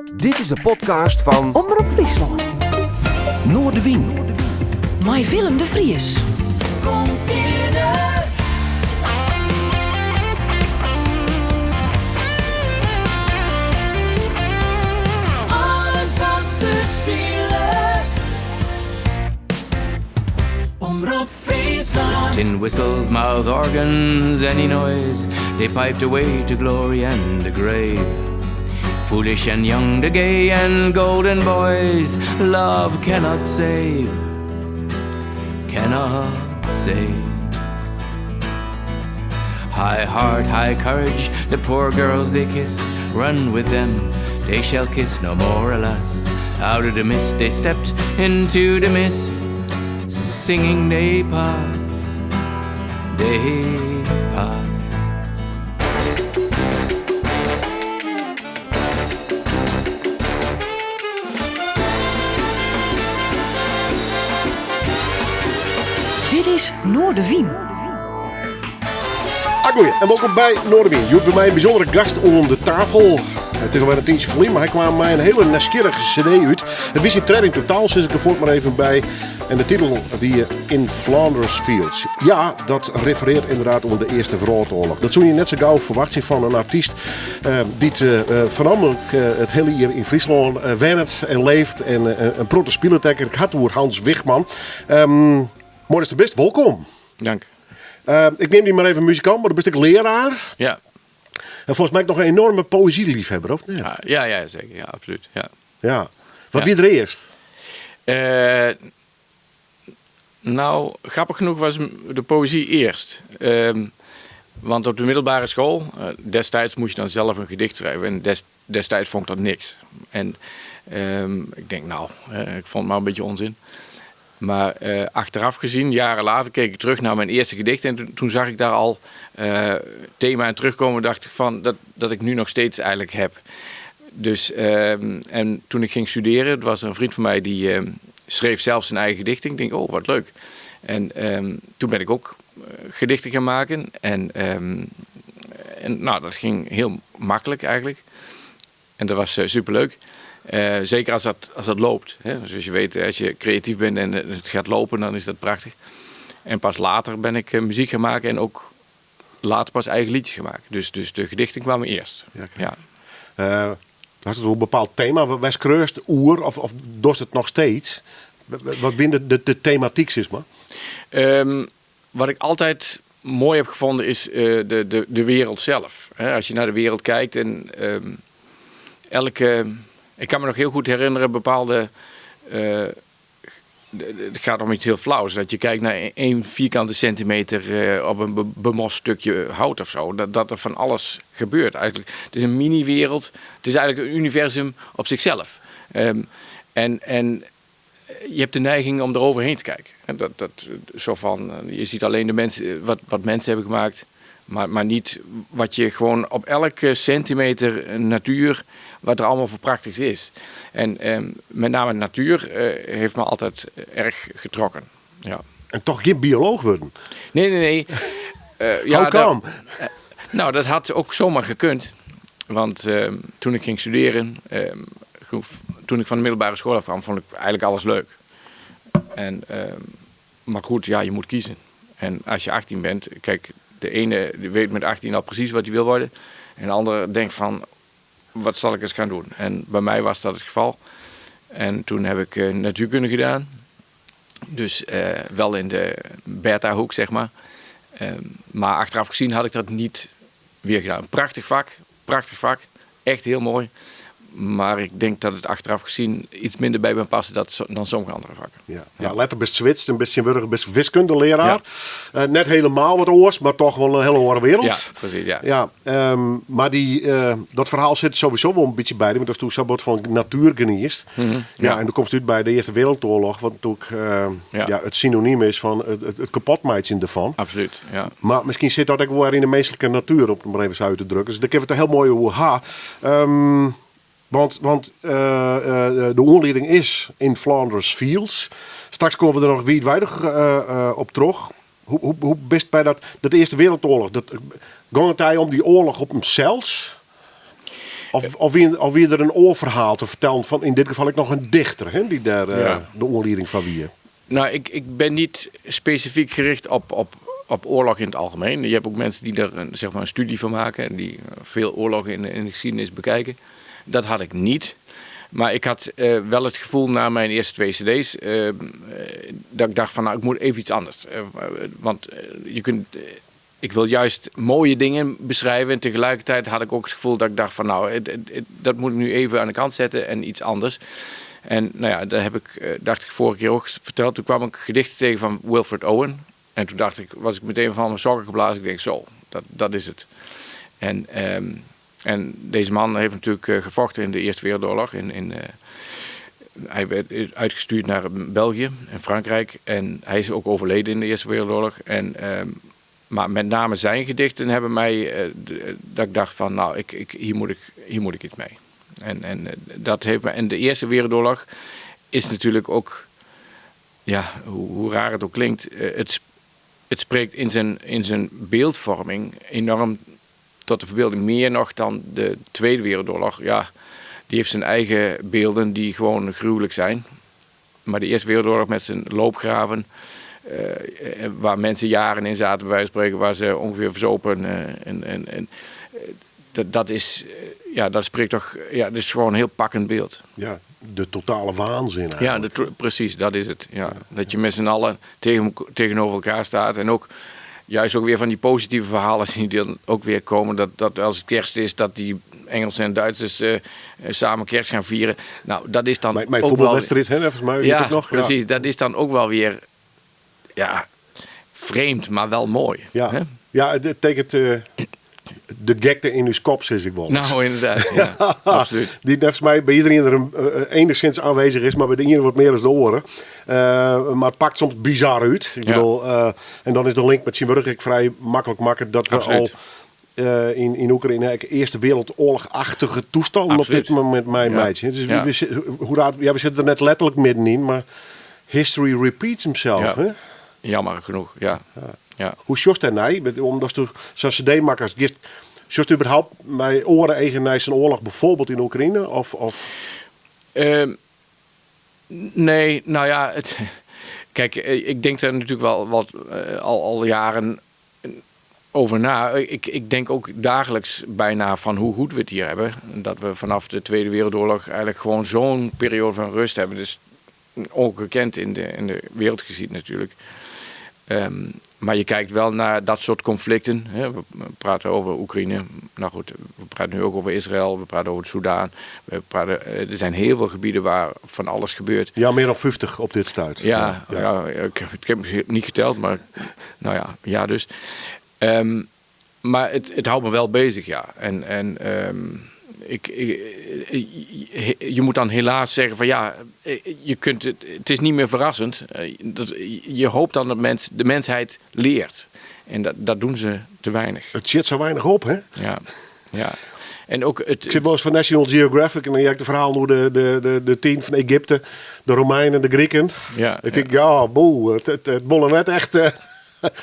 Dit is de podcast van Omroep Friesland. Noordewien. Met Willem de Vries. Kom verder. Alles wat te speelt. Omroep Friesland. Tin whistles, mouth organs, any noise, they piped away to glory and the grave. Foolish and young, the gay and golden boys, love cannot save, cannot save. High heart, high courage, the poor girls they kissed, run with them, they shall kiss no more, alas. Out of the mist they stepped into the mist, singing they pass, they pass. Dit is Noordewien. Goeie, en welkom bij Noordewien. Je hebt bij mij een bijzondere gast onder de tafel. Het is alweer een tientje verliezen, maar hij kwam mij een hele nieuwsgierige cd uit. Het was in Tredding Totaal, sinds ik er voort maar even bij. En de titel die In Flanders Fields. Ja, dat refereert inderdaad om de Eerste Wereldoorlog. Dat zou je net zo gauw verwachten van een artiest die voornamelijk het hele hier in Friesland werkt en leeft. En een proto spielertekker. Ik had het over Hans Wichman. Mooi is de best, welkom. Dank. Ik neem die maar even muzikant, maar dan ben ik leraar. Ja. En volgens mij nog een enorme poëzieliefhebber, of niet? Ja, zeker. Ja, absoluut. Ja. Ja. Wat Ja. wie er eerst? Nou, grappig genoeg was de poëzie eerst. Want op de middelbare school, destijds moest je dan zelf een gedicht schrijven. En destijds vond ik dat niks. En ik denk, ik vond het maar een beetje onzin. Maar achteraf gezien, jaren later, keek ik terug naar mijn eerste gedicht. En toen zag ik daar al thema in terugkomen. Dacht ik van dat ik nu nog steeds eigenlijk heb. Dus, en toen ik ging studeren, het was een vriend van mij die schreef zelf zijn eigen gedichten. Ik denk, oh, wat leuk. En toen ben ik ook gedichten gaan maken. En dat ging heel makkelijk eigenlijk. En dat was superleuk. Zeker als dat loopt. Hè? Zoals je weet, als je creatief bent en het gaat lopen, dan is dat prachtig. En pas later ben ik muziek gaan maken en ook later pas eigen liedjes gemaakt. Dus de gedichten kwamen eerst. Ja. Had het een bepaald thema? Was kreust oer of dorst het nog steeds? Wat binnen de thematiek is maar? Wat ik altijd mooi heb gevonden is de wereld zelf. Als je naar de wereld kijkt en ik kan me nog heel goed herinneren bepaalde. Het gaat om iets heel flauws. Dat je kijkt naar 1 vierkante centimeter op een bemost stukje hout of zo. Dat er van alles gebeurt eigenlijk. Het is een mini-wereld. Het is eigenlijk een universum op zichzelf. En je hebt de neiging om eroverheen te kijken. En zo van, je ziet alleen de mensen, wat mensen hebben gemaakt. Maar niet wat je gewoon op elke centimeter natuur, wat er allemaal voor prachtigs is. En met name natuur heeft me altijd erg getrokken. Ja. En toch geen bioloog worden? Nee. Hoe kan? Dat had ook zomaar gekund. Want toen ik ging studeren, toen ik van de middelbare school afkwam, vond ik eigenlijk alles leuk. Maar goed, ja, je moet kiezen. En als je 18 bent, kijk, de ene weet met 18 al precies wat hij wil worden. En de andere denkt van, wat zal ik eens gaan doen? En bij mij was dat het geval. En toen heb ik natuurkunde gedaan. Dus wel in de beta-hoek, zeg maar. Maar achteraf gezien had ik dat niet weer gedaan. Prachtig vak. Echt heel mooi. Maar ik denk dat het achteraf gezien iets minder bij me paste dan sommige andere vakken. Ja, letter best Zwits, een beetje best wiskundeleraar. Ja. Net helemaal wat oors, maar toch wel een hele andere wereld. Ja, precies, ja. Maar dat verhaal zit sowieso wel een beetje bij. Want dat is toen zo'n van natuur geniest. Mm-hmm, ja, en dan komt het bij de Eerste Wereldoorlog, wat natuurlijk het synoniem is van het kapotmaatje ervan. Absoluut, ja. Maar misschien zit dat ook wel in de menselijke natuur, om het maar even zo uit te drukken. Dus daar kunnen we het heel mooi over hebben. Want de oorleding is in Flanders Fields. Straks komen we er nog wijdwijdig op terug. Hoe best bij dat Eerste Wereldoorlog? Ging het om die oorlog op hemzelf? Of wie er een oorverhaal te vertellen van, in dit geval ik nog een dichter, hè, die daar de oorleiding van wie. Nou, ik ben niet specifiek gericht op oorlog in het algemeen. Je hebt ook mensen die er zeg maar een studie van maken en die veel oorlogen in de geschiedenis bekijken. Dat had ik niet. Maar ik had wel het gevoel na mijn eerste 2 cd's dat ik dacht van nou, ik moet even iets anders. Want ik wil juist mooie dingen beschrijven en tegelijkertijd had ik ook het gevoel dat ik dacht van nou, dat moet ik nu even aan de kant zetten en iets anders. En nou ja, dat heb ik, dacht ik vorige keer ook verteld. Toen kwam ik gedichten tegen van Wilfred Owen. En toen was ik meteen van mijn sokken geblazen. Ik denk zo, dat is het. En deze man heeft natuurlijk gevochten in de Eerste Wereldoorlog. Hij werd uitgestuurd naar België en Frankrijk. En hij is ook overleden in de Eerste Wereldoorlog. Maar met name zijn gedichten hebben mij... dat ik dacht van, nou, hier moet ik iets mee. Dat heeft me... En de Eerste Wereldoorlog is natuurlijk ook... Ja, hoe raar het ook klinkt... Het spreekt in zijn beeldvorming enorm tot de verbeelding. Meer nog dan de Tweede Wereldoorlog. Ja, die heeft zijn eigen beelden die gewoon gruwelijk zijn. Maar de Eerste Wereldoorlog met zijn loopgraven... waar mensen jaren in zaten, bij wijze van spreken, waar ze ongeveer verzopen. Dat spreekt toch... Ja, dat is gewoon een heel pakkend beeld. Ja, de totale waanzin eigenlijk. Ja, precies, dat is het. Ja. Dat je met z'n allen tegenover elkaar staat. En ook juist ook weer van die positieve verhalen die dan ook weer komen. Dat als het kerst is, dat die Engelsen en Duitsers samen kerst gaan vieren. Nou, dat is dan mijn voetbalwedstrijd, hè, volgens mij. Ja, nog. Precies. Ja. Dat is dan ook wel weer vreemd, maar wel mooi. Ja, hè? Ja, het betekent de gekte in uw kop, zeg ik wel. Nou, inderdaad. Ja, absoluut. Die volgens mij bij iedereen er enigszins aanwezig is, maar bij de ene wat meer dan de oren. Maar het pakt soms bizar uit. Ik bedoel, en dan is de link met Simburg ik vrij makkelijk maken dat we absoluut. al in Oekraïne Eerste Wereldoorlog-achtige toestanden absoluut. op dit moment meidje. Dus we zitten er net letterlijk middenin, maar history repeats himself. Ja. Hè? Jammer genoeg, ja. Hoe sjost hij nou? Omdat je zo'n cd-makkers... Sjost u überhaupt bij oren eigen zijn oorlog bijvoorbeeld in Oekraïne? Of? Nee, nou ja... Kijk, ik denk daar natuurlijk wel al jaren over na. Ik denk ook dagelijks bijna van hoe goed we het hier hebben. Dat we vanaf de Tweede Wereldoorlog eigenlijk gewoon zo'n periode van rust hebben. Dus ongekend in de wereldgeschiedenis natuurlijk. Maar je kijkt wel naar dat soort conflicten. Hè. We praten over Oekraïne. Nou goed, we praten nu ook over Israël. We praten over het Soudaan. Er zijn heel veel gebieden waar van alles gebeurt. Ja, meer dan 50 op dit stuit. Ja. Ik heb het niet geteld, maar nou ja dus. Maar het houdt me wel bezig, ja. Je moet dan helaas zeggen van ja, het is niet meer verrassend. Je hoopt dan dat de mensheid leert. En dat doen ze te weinig. Het zit zo weinig op, hè? Ja. En ook ik zit wel eens van National Geographic en dan jij het verhaal hoe de 10 van Egypte, de Romeinen, de Grieken. Ja, ik denk, het bollen net echt...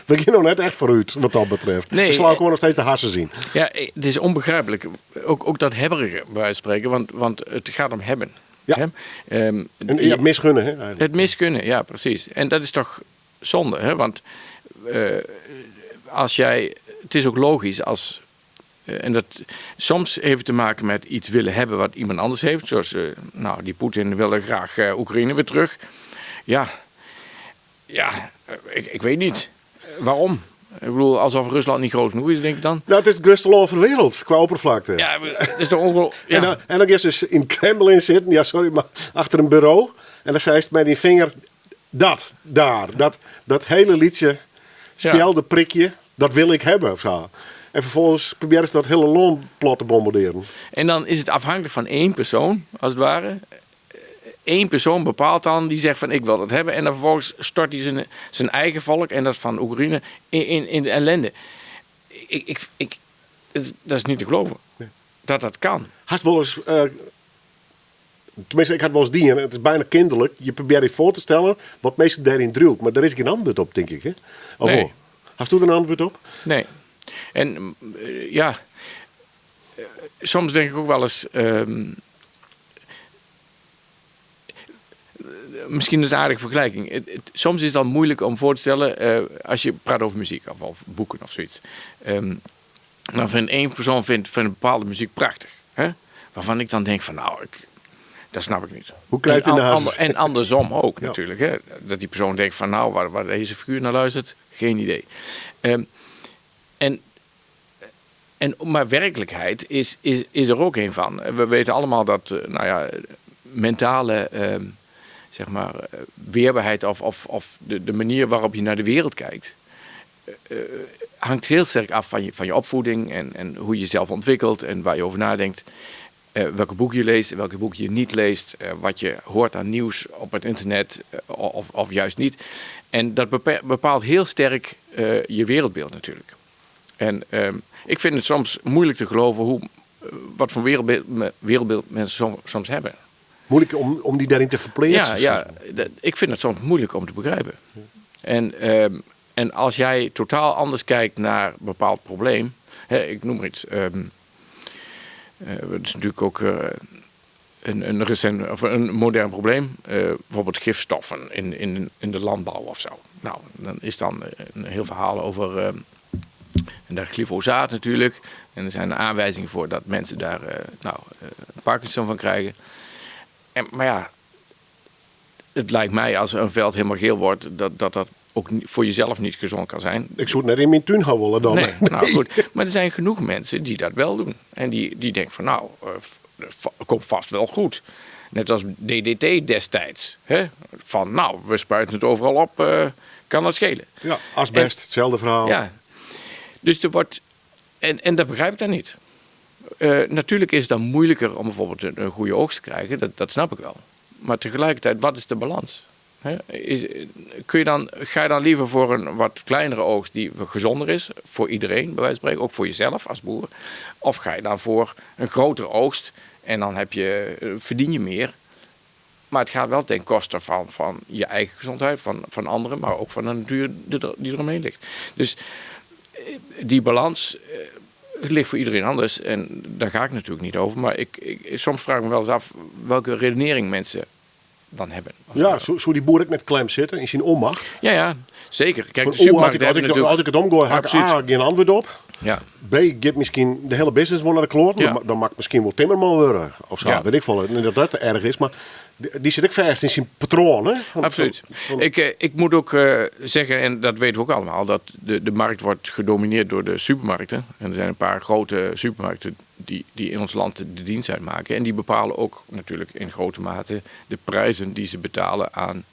We gaan nog net echt vooruit, wat dat betreft. Nee, we slaan gewoon nog steeds de hassen zien. Ja, het is onbegrijpelijk. Ook dat hebberige, bij wijze van spreken. Want het gaat om hebben. Ja. Hè? Het misgunnen, hè? Eigenlijk. Het misgunnen, ja, precies. En dat is toch zonde, hè? Want het is ook logisch als... en dat soms heeft te maken met iets willen hebben wat iemand anders heeft. Zoals, die Poetin wilde graag Oekraïne weer terug. Ja, ik weet niet. Waarom? Ik bedoel, alsof Rusland niet groot genoeg is, denk ik dan. Nou, het is het grootste land van de wereld, qua oppervlakte. Ja, het is toch ongelooflijk. Ja. En dan is dus in Kremlin zitten, maar achter een bureau. En dan zei ze met die vinger, dat hele liedje, speelde prikje, dat wil ik hebben of zo. En vervolgens proberen ze dat hele land plat te bombarderen. En dan is het afhankelijk van één persoon, als het ware. Eén persoon bepaalt dan, die zegt van ik wil dat hebben. En dan vervolgens stort hij zijn eigen volk en dat van Oekraïne in de ellende. Dat is niet te geloven. Nee. Dat kan. Had wel eens, tenminste ik had wel eens die, en het is bijna kinderlijk. Je probeert je voor te stellen wat meestal daarin drukt. Maar daar is geen antwoord op, denk ik. Hè? Nee. Hast u er een antwoord op? Nee. En soms denk ik ook wel eens... misschien een aardige vergelijking. Soms is het dan moeilijk om voor te stellen... als je praat over muziek of boeken of zoiets... dan vindt één persoon vindt een bepaalde muziek prachtig. Hè? Waarvan ik dan denk van dat snap ik niet. Hoe krijgt hij naar En andersom ook Ja. natuurlijk. Hè? Dat die persoon denkt van waar deze figuur naar luistert, geen idee. Maar werkelijkheid is er ook een van. We weten allemaal dat mentale weerbaarheid of de manier waarop je naar de wereld kijkt... hangt heel sterk af van je opvoeding en hoe je jezelf ontwikkelt en waar je over nadenkt. Welke boek je leest, welke boek je niet leest, wat je hoort aan nieuws op het internet of juist niet. En dat bepaalt heel sterk je wereldbeeld natuurlijk. En ik vind het soms moeilijk te geloven wat voor wereldbeeld mensen soms hebben. Moeilijk om die daarin te verplaatsen. Ja, ik vind het soms moeilijk om te begrijpen. En als jij totaal anders kijkt naar een bepaald probleem... ik noem maar iets... het is natuurlijk ook een modern probleem. Bijvoorbeeld gifstoffen in de landbouw of zo. Nou, dan is dan een heel verhaal over... en glyfosaat natuurlijk. En er zijn aanwijzingen voor dat mensen daar Parkinson van krijgen. Maar ja, het lijkt mij als een veld helemaal geel wordt... dat ook voor jezelf niet gezond kan zijn. Ik zou het net in mijn tuin gaan willen dan. Nee, nou goed. Maar er zijn genoeg mensen die dat wel doen. En die denken van komt vast wel goed. Net als DDT destijds. Hè? Van we spuiten het overal op, kan dat schelen. Ja, asbest, hetzelfde verhaal. Ja. Dus er wordt... En dat begrijp ik dan niet. Natuurlijk is het dan moeilijker om bijvoorbeeld een goede oogst te krijgen. Dat snap ik wel. Maar tegelijkertijd, wat is de balans? Ga je dan liever voor een wat kleinere oogst die gezonder is, voor iedereen, bij wijze van spreken, ook voor jezelf als boer? Of ga je dan voor een grotere oogst en dan verdien je meer? Maar het gaat wel ten koste van je eigen gezondheid, van anderen, maar ook van de natuur die eromheen ligt. Dus die balans ligt voor iedereen anders en daar ga ik natuurlijk niet over. Maar soms vraag ik me wel eens af welke redenering mensen dan hebben. Ja, zo die boer ook met klem zitten in zijn onmacht. Ja, zeker. Kijk, Van, de supermarkt hebben natuurlijk... als ik het omgooi, heb ik A, geen antwoord op. Ja. B, geeft misschien de hele business wel naar de kloot. Ja. Dan mag ik misschien wel timmerman worden. Of zo, Ja. weet ik veel. Dat erg is. Maar die zit ook vast in zijn patroon. Hè? Absoluut. Ik moet ook zeggen, en dat weten we ook allemaal, dat de markt wordt gedomineerd door de supermarkten. En er zijn een paar grote supermarkten die in ons land de dienst uitmaken. En die bepalen ook natuurlijk in grote mate de prijzen die ze betalen aan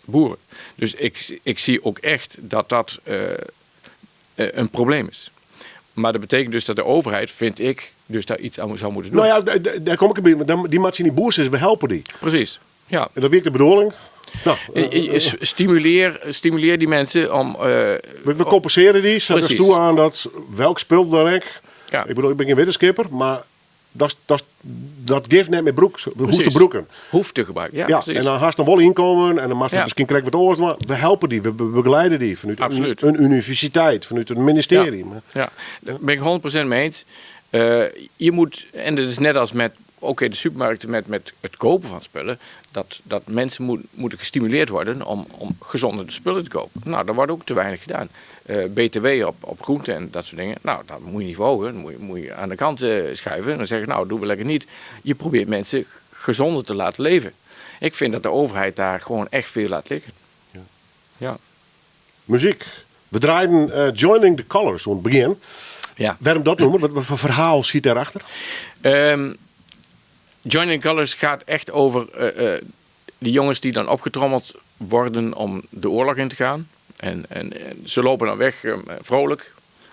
boeren. Dus ik zie ook echt dat een probleem is. Maar dat betekent dus dat de overheid, vind ik, dus daar iets aan zou moeten doen. Nou ja, daar kom ik een beetje. Die maat in die boer is, we helpen die. Precies, ja. En dat werkt de bedoeling. Nou, Stimuleer die mensen om... we compenseren die. Zet Precies. dus toe aan dat welk spul dan ik. Ja. Ik bedoel, ik ben geen wetenschapper, maar dat geeft net met broek. Hoeft te broeken. Hoeft te gebruiken, ja, Ja, precies. en dan haast dan wel inkomen en dan mag Ja. misschien krijgen we het oors, maar we helpen die, we begeleiden die vanuit Absoluut. een universiteit, vanuit een ministerie. Ja, daar ben ik 100% mee eens. Je moet, en dat is net als met de supermarkten met het kopen van spullen, dat mensen moeten gestimuleerd worden om gezonde spullen te kopen. Nou, daar wordt ook te weinig gedaan. BTW op groenten en dat soort dingen, nou, dat moet je niet verhogen. Dan moet je aan de kant schuiven en dan zeggen, nou, doen we lekker niet. Je probeert mensen gezonder te laten leven. Ik vind dat de overheid daar gewoon echt veel laat liggen. Ja. Muziek. We draaiden Joining the Colors aan het begin. Ja. Waarom dat noemen? Wat voor verhaal zit daarachter? Joining the Colors gaat echt over die jongens die dan opgetrommeld worden om de oorlog in te gaan. En ze lopen dan weg vrolijk.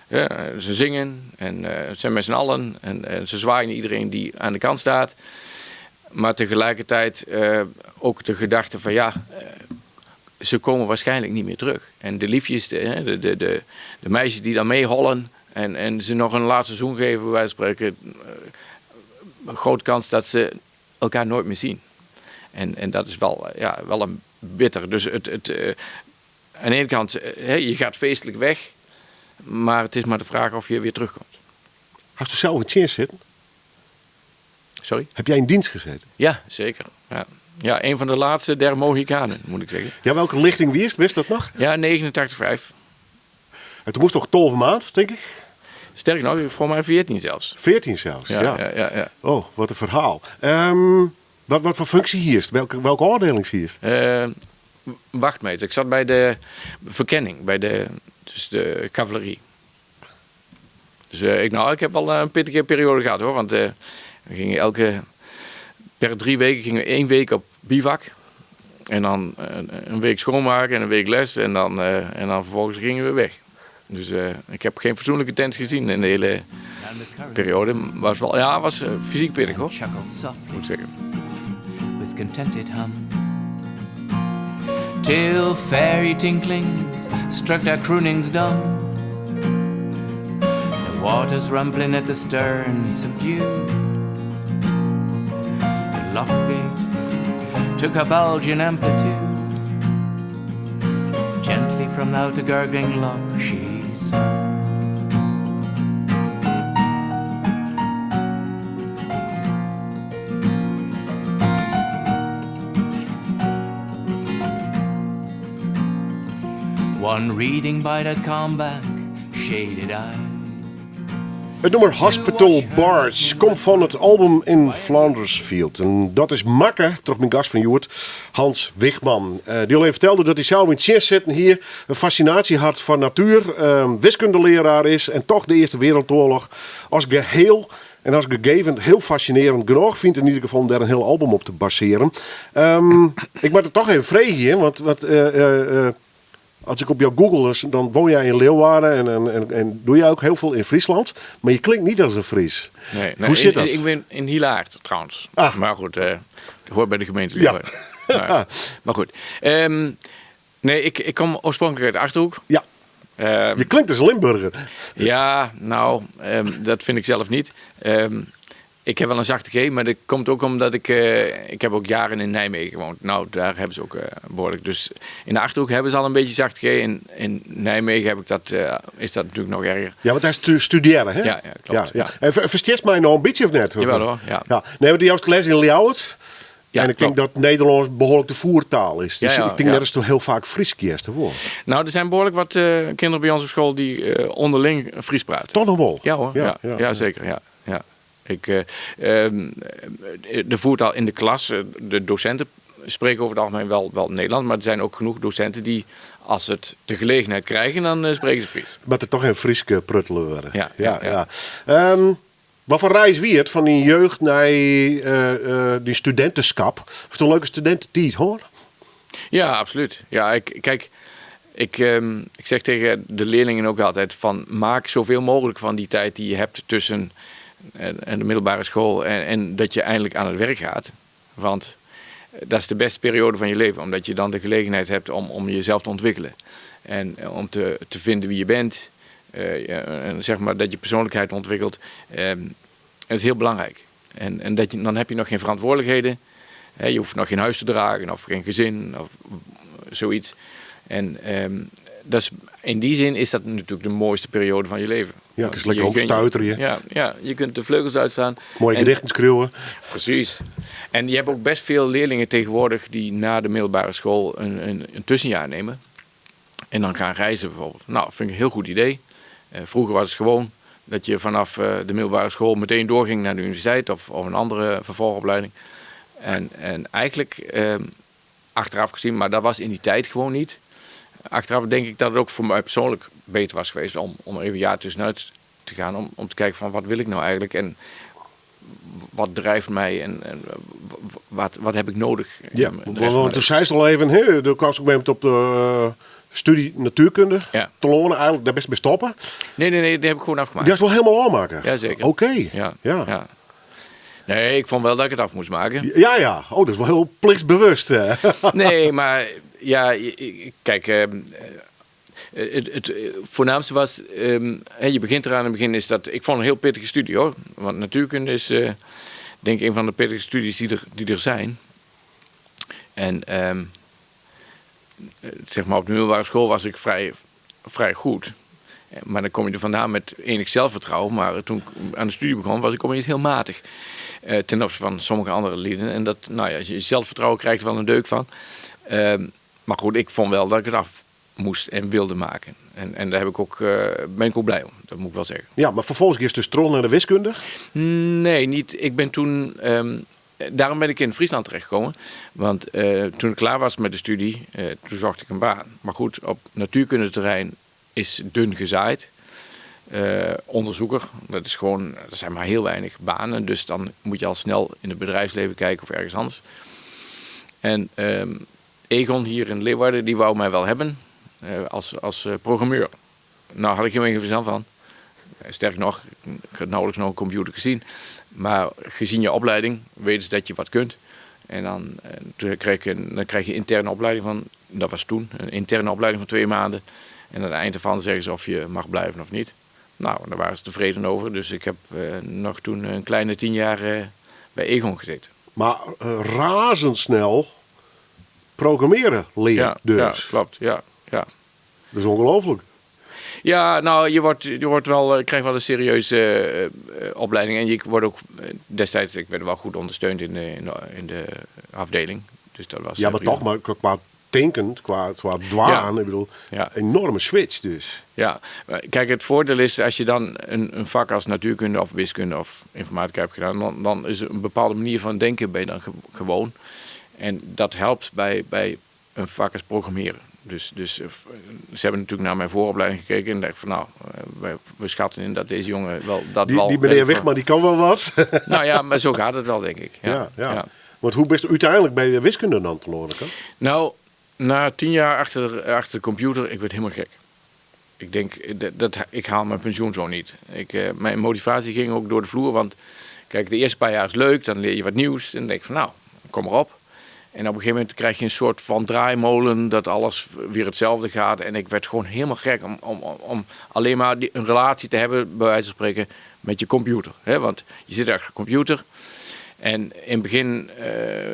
Ze zingen en zijn met z'n allen. En ze zwaaien iedereen die aan de kant staat. Maar tegelijkertijd ook de gedachte van ze komen waarschijnlijk niet meer terug. En de liefjes, de meisjes die dan meehollen en ze nog een laatste zoen geven, bij wijze van spreken, een grote kans dat ze elkaar nooit meer zien. En dat is wel een bitter. Dus aan de ene kant, je gaat feestelijk weg, maar het is maar de vraag of je weer terugkomt. Hast u zelf in dienst zitten? Sorry? Heb jij in dienst gezeten? Ja, zeker. Ja, een van de laatste der Mohikanen, moet ik zeggen. Ja, welke lichting wist dat nog? Ja, 89,5. En toen moest toch 12 maand, denk ik? Sterk nog, voor mij 14 zelfs. 14 zelfs, Ja. Oh, wat een verhaal. Wat voor functie hier is? Welke afdeling hier is? Wachtmeester. Ik zat bij de verkenning, dus de cavalerie. Dus ik heb al een pittige periode gehad hoor. Want we gingen per 3 weken gingen we 1 week op bivak. En dan een week schoonmaken en een week les. En dan vervolgens gingen we weg. Dus ik heb geen fatsoenlijke tent gezien in de hele periode. Was fysiek pittig hoor, moet ik zeggen. With contented hum, till fairy tinklings struck their croonings dumb. The waters rumbling at the stern subdued. The lockgate took a bulge in amplitude. Gently from out the gurgling lock she swung. One reading by that calmback, shaded eyes. Het nummer Hospital Barge komt van het album In Flandersfield. En dat is Makke, toch mijn gast van Joert, Hans Wigman. Die al even vertelde dat hij zelf in Tjens zit en hier een fascinatie had van natuur. Wiskundeleraar is en toch de Eerste Wereldoorlog als geheel en als gegeven heel fascinerend genoeg vindt. In ieder geval om daar een heel album op te baseren. Ik moet het toch even vragen, want als ik op jou google, dan woon jij in Leeuwarden en doe jij ook heel veel in Friesland. Maar je klinkt niet als een Fries. Nee, Hoe zit dat? Ik ben in Hilaard trouwens. Ah. Maar goed, dat hoort bij de gemeente. Ja. Maar goed. Nee, ik kom oorspronkelijk uit de Achterhoek. Ja, je klinkt als een Limburger. Ja, nou, dat vind ik zelf niet. Ik heb wel een zachte G, maar dat komt ook omdat ik heb ook jaren in Nijmegen gewoond. Nou, daar hebben ze ook behoorlijk. Dus in de Achterhoek hebben ze al een beetje zachte G. In Nijmegen heb ik is dat natuurlijk nog erger. Ja, want hij is studeren, hè? Ja, klopt. Ja. En versteert mij nog een beetje of net? Jawel hoor, ja. Nee, want die had les in Ljouwert. Ja, en ik denk dat Nederlands behoorlijk de voertaal is. Dus ik denk dat is toch heel vaak Fries eerste woord. Nou, er zijn behoorlijk wat kinderen bij ons op school die onderling Fries praten. Toch nog wel? Ja hoor, ja, zeker. Ja. De voertaal in de klas, de docenten spreken over het algemeen wel Nederlands. Maar er zijn ook genoeg docenten die, als ze de gelegenheid krijgen, dan spreken ze Fries. Maar er toch een Frieske pruttelen worden. Ja. Wat voor reis wie het van die jeugd naar die studentenschap? Dat is toch een leuke studententijd, hoor? Ja, absoluut. Ja, ik zeg tegen de leerlingen ook altijd van maak zoveel mogelijk van die tijd die je hebt tussen en de middelbare school en dat je eindelijk aan het werk gaat. Want dat is de beste periode van je leven, omdat je dan de gelegenheid hebt om jezelf te ontwikkelen. En om te vinden wie je bent. En zeg maar dat je persoonlijkheid ontwikkelt. Dat is heel belangrijk. En dan heb je nog geen verantwoordelijkheden. Je hoeft nog geen huis te dragen of geen gezin of zoiets. En dat is, in die zin is dat natuurlijk de mooiste periode van je leven. Ja, het is lekker omstuiteren. Ja, je kunt de vleugels uitstaan. Mooie gedichten schreeuwen. Precies. En je hebt ook best veel leerlingen tegenwoordig die na de middelbare school een tussenjaar nemen. En dan gaan reizen bijvoorbeeld. Nou, vind ik een heel goed idee. Vroeger was het gewoon dat je vanaf de middelbare school meteen doorging naar de universiteit of een andere vervolgopleiding. En eigenlijk achteraf gezien, maar dat was in die tijd gewoon niet. Achteraf denk ik dat het ook voor mij persoonlijk beter was geweest om even een jaar tussenuit te gaan. Om te kijken van wat wil ik nou eigenlijk en wat drijft mij en wat heb ik nodig. Ja, want toen zei ze al even, toen kwam ik op de studie natuurkunde te lonen, eigenlijk daar best bij stoppen. Nee, die heb ik gewoon afgemaakt. Die was wel helemaal aanmaken? Jazeker. Oké. Ja. Nee, ik vond wel dat ik het af moest maken. Ja. Oh, dat is wel heel plichtsbewust. Nee, maar ja, kijk, het voornaamste was, je begint eraan en het begin is dat, ik vond een heel pittige studie hoor. Want natuurkunde is, denk ik, een van de pittige studies die er zijn. En zeg maar op de middelbare school was ik vrij goed. Maar dan kom je er vandaan met enig zelfvertrouwen. Maar toen ik aan de studie begon, was ik opeens heel matig. Ten opzichte van sommige andere lieden. En dat, als je zelfvertrouwen krijgt, er wel een deuk van. Maar goed, ik vond wel dat ik het af moest en wilde maken. En daar ben ik ook blij om, dat moet ik wel zeggen. Ja, maar vervolgens is dus terug naar de wiskunde? Nee, niet. Ik ben toen... daarom ben ik in Friesland terechtgekomen. Want toen ik klaar was met de studie, toen zocht ik een baan. Maar goed, op natuurkundeterrein is dun gezaaid. Onderzoeker, er zijn maar heel weinig banen. Dus dan moet je al snel in het bedrijfsleven kijken of ergens anders. En Egon hier in Leeuwarden, die wou mij wel hebben als programmeur. Nou had ik helemaal geen verstand van. Sterker nog, ik had nauwelijks nog een computer gezien. Maar gezien je opleiding weten ze dat je wat kunt. En dan krijg je interne opleiding van, dat was toen, een interne opleiding van 2 maanden. En aan het eind ervan zeggen ze of je mag blijven of niet. Nou, daar waren ze tevreden over. Dus ik heb nog toen een kleine 10 jaar bij Egon gezeten. Maar razendsnel programmeren leren dus. Ja, klopt. Ja. Dat is ongelooflijk. Ja, nou, je krijgt wel een serieuze opleiding. En je wordt ook destijds, ik werd wel goed ondersteund in de afdeling. Dus dat was maar toch, maar qua denkend, qua dwaan, ik bedoel, enorme switch dus. Ja, kijk, het voordeel is, als je dan een vak als natuurkunde of wiskunde of informatica hebt gedaan, dan is een bepaalde manier van denken ben je dan gewoon. En dat helpt bij een vak als programmeren. Dus ze hebben natuurlijk naar mijn vooropleiding gekeken en dachten van we schatten in dat deze jongen wel dat wel... Die meneer Wigman, die kan wel wat. Nou ja, maar zo gaat het wel, denk ik. Ja. Want hoe best uiteindelijk bij de wiskunde dan te loren? Nou, na 10 jaar achter de computer, ik werd helemaal gek. Ik denk, ik haal mijn pensioen zo niet. Mijn motivatie ging ook door de vloer, want kijk, de eerste paar jaar is leuk, dan leer je wat nieuws. En dan denk ik van kom maar op. En op een gegeven moment krijg je een soort van draaimolen dat alles weer hetzelfde gaat. En ik werd gewoon helemaal gek om alleen maar een relatie te hebben, bij wijze van spreken, met je computer. Want je zit achter de computer. En in het begin,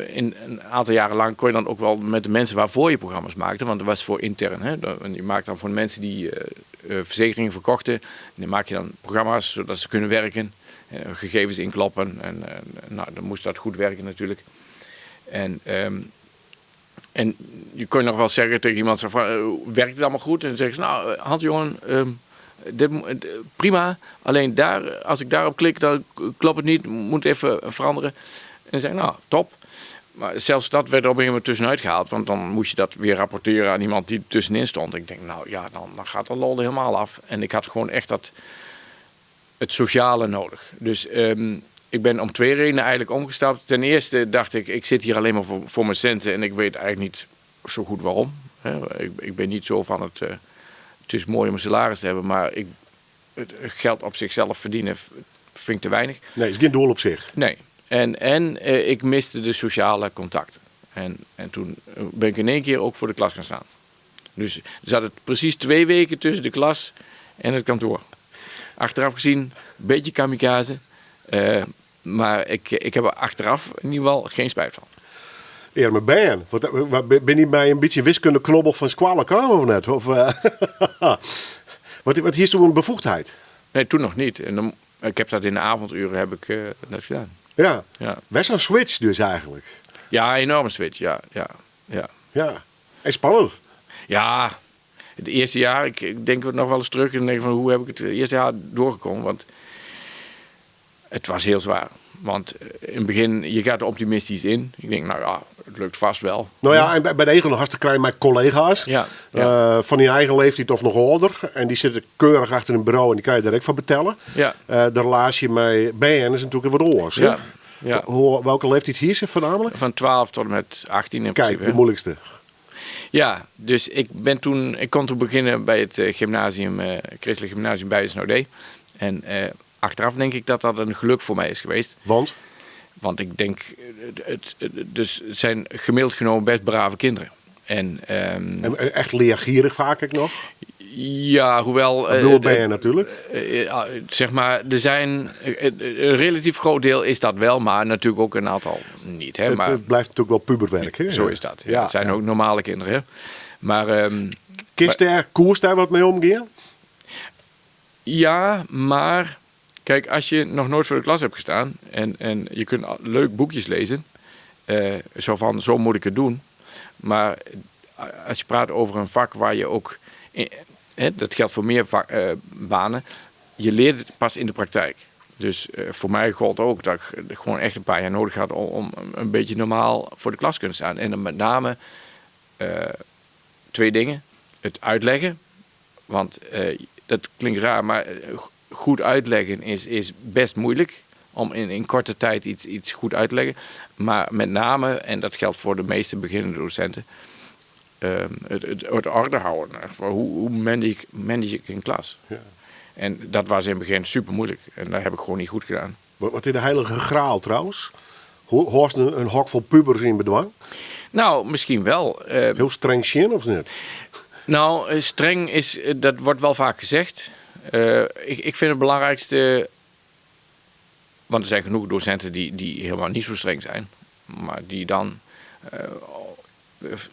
in een aantal jaren lang, kon je dan ook wel met de mensen waarvoor je programma's maakte. Want dat was voor intern. Je maakt dan voor de mensen die verzekeringen verkochten. En dan maak je dan programma's zodat ze kunnen werken. Gegevens inkloppen. En dan moest dat goed werken natuurlijk. En je kon nog wel zeggen tegen iemand, werkt het allemaal goed? En dan zeggen ze, Hans-Johan, prima. Alleen als ik daarop klik, dan klopt het niet. Moet even veranderen. En dan zeg ik, top. Maar zelfs dat werd er op een gegeven moment tussenuit gehaald. Want dan moest je dat weer rapporteren aan iemand die tussenin stond. Ik denk, dan gaat de lol er helemaal af. En ik had gewoon echt het sociale nodig. Dus... ik ben om 2 redenen eigenlijk omgestapt. Ten eerste dacht ik zit hier alleen maar voor mijn centen en ik weet eigenlijk niet zo goed waarom. Ik ben niet zo van het is mooi om een salaris te hebben, maar het geld op zichzelf verdienen vind ik te weinig. Nee, het is geen doel op zich. Nee. En ik miste de sociale contacten. En toen ben ik in één keer ook voor de klas gaan staan. Dus er zaten precies 2 weken tussen de klas en het kantoor. Achteraf gezien, een beetje kamikaze. Maar ik heb er achteraf in ieder geval geen spijt van. Ja, maar ben je bij een beetje wiskunde knobbel van squalen kamer of net? Of, wat is toen een bevoegdheid? Nee, toen nog niet. En ik heb dat in de avonduren net gedaan. Ja. Best een switch dus eigenlijk. Ja, enorme switch, ja. En spannend. Ja, het eerste jaar, ik denk nog wel eens terug en denk van hoe heb ik het eerste jaar doorgekomen? Want het was heel zwaar. Want in het begin, je gaat er optimistisch in. Ik denk, het lukt vast wel. En bij de Egon hartstikke klein met collega's. Ja. Van die eigen leeftijd of nog ouder. En die zitten keurig achter een bureau en die kan je direct van betellen. Ja. De relatie met BN is natuurlijk wat oors. Ja. Welke leeftijd hier zit voornamelijk? Van 12 tot en met 18 in principe. Kijk, de moeilijkste. Ja, dus ik kon toen beginnen bij het Christelijk Gymnasium bij Snodé. En achteraf denk ik dat een geluk voor mij is geweest. Want ik denk, het zijn gemiddeld genomen best brave kinderen. En echt leergierig vaak ik nog? Ja, hoewel... Dat ben je natuurlijk. Zeg maar, er zijn... Een relatief groot deel is dat wel, maar natuurlijk ook een aantal niet. Hè? Het blijft natuurlijk wel puberwerk. Hè? Zo is dat. Ja. Het zijn ook normale kinderen. Hè? Maar... Koers daar wat mee omgaan? Ja, maar kijk, als je nog nooit voor de klas hebt gestaan en je kunt leuk boekjes lezen, zo moet ik het doen. Maar als je praat over een vak waar je ook, dat geldt voor meer banen, je leert het pas in de praktijk. Dus voor mij gold ook dat ik gewoon echt een paar jaar nodig had om een beetje normaal voor de klas te kunnen staan. En dan met name 2 dingen. Het uitleggen, want dat klinkt raar, maar goed uitleggen is best moeilijk. Om in korte tijd iets goed uit te leggen. Maar met name, en dat geldt voor de meeste beginnende docenten, het orde houden. Hoe manage ik in klas? Ja. En dat was in het begin super moeilijk. En dat heb ik gewoon niet goed gedaan. Wat is de heilige graal trouwens? Hoort een hok vol pubers in bedwang? Nou, misschien wel. Heel streng zien of niet? Nou, streng is, dat wordt wel vaak gezegd. Ik vind het belangrijkste, want er zijn genoeg docenten die helemaal niet zo streng zijn. Maar die dan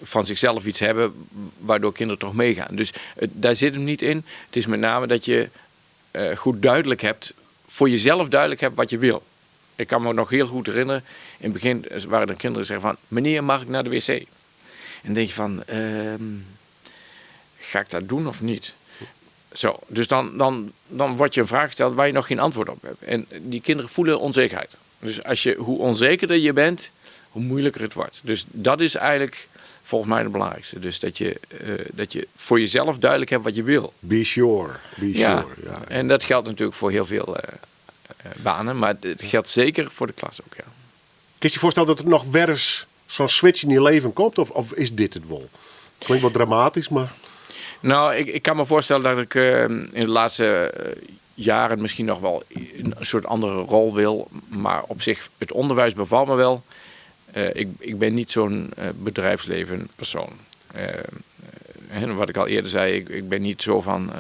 van zichzelf iets hebben waardoor kinderen toch meegaan. Dus daar zit hem niet in. Het is met name dat je goed duidelijk hebt, voor jezelf duidelijk hebt wat je wil. Ik kan me nog heel goed herinneren, in het begin waren er kinderen die zeggen van, meneer, mag ik naar de wc? En dan denk je van, ga ik dat doen of niet? Zo, dus dan wordt je een vraag gesteld waar je nog geen antwoord op hebt. En die kinderen voelen onzekerheid. Dus hoe onzekerder je bent, hoe moeilijker het wordt. Dus dat is eigenlijk volgens mij het belangrijkste. Dus dat je voor jezelf duidelijk hebt wat je wil. Be sure. Ja. En dat geldt natuurlijk voor heel veel banen. Maar het geldt zeker voor de klas ook, ja. Kun je je voorstellen dat er nog weer eens zo'n switch in je leven komt? Of is dit het wel? Klinkt wat dramatisch, maar... Nou, ik kan me voorstellen dat ik in de laatste jaren misschien nog wel een soort andere rol wil. Maar op zich, het onderwijs bevalt me wel. Ik ben niet zo'n bedrijfsleven persoon. Wat ik al eerder zei, ik ben niet zo van